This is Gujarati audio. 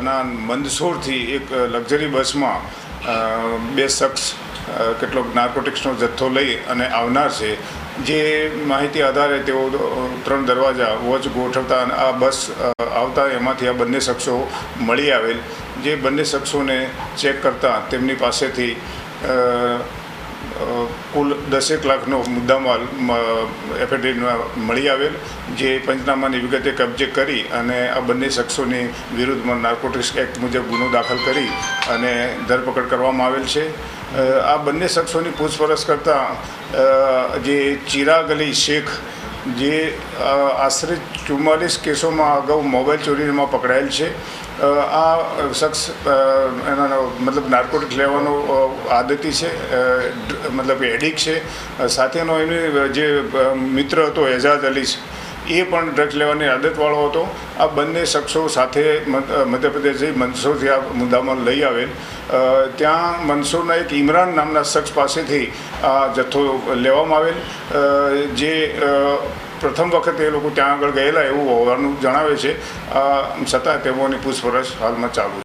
ના મંદસોરથી એક લક્ઝરી બસમાં બે શખ્સ કેટલોક નાર્કોટિક્સનો જથ્થો લઈ અને આવનાર છે, જે માહિતી આધારે તેઓ 3 દરવાજા વોચ ગોઠવતા અને આ બસ આવતા એમાંથી આ બંને શખ્સો મળી આવેલ, જે બંને શખ્સોને ચેક કરતાં તેમની પાસેથી કુલ 10 લાખનો મુદ્દામાલ એફઆઈઆરમાં મળી આવેલ, જે પંચનામાની વિગતે કબજે કરી અને આ બંને શખ્સોની વિરુદ્ધમાં નાર્કોટિક્સ એક્ટ મુજબ ગુનો દાખલ કરી અને ધરપકડ કરવામાં આવેલ છે. આ બંને શખ્સોની પૂછપરછ કરતાં જે ચિરાગ અલી શેખ, જે આશરે 44 કેસોમાં અગાઉ મોબાઈલ ચોરીમાં પકડાયેલ છે, આ શખ્સ એના મતલબ નાર્કોટિક લેવાનો આદતી છે, મતલબ એડિક્ટ છે. સાથેનો એનો જે મિત્ર હતો એજાજ અલી, એ પણ ડ્રગ્સ લેવાની આદતવાળો હતો. આ બંને શખ્સો સાથે મધ્યપ્રદેશ જઈ મંદસોરથી આ મુદ્દામાં લઈ આવેલ. ત્યાં મંદસોરના એક ઇમરાન નામના શખ્સ પાસેથી આ જથ્થો લેવામાં આવેલ, જે પ્રથમ વખત એ લોકો ત્યાં આગળ ગયેલા એવું હોવાનું જણાવે છે. છતાં તેઓની પૂછપરછ હાલમાં ચાલુ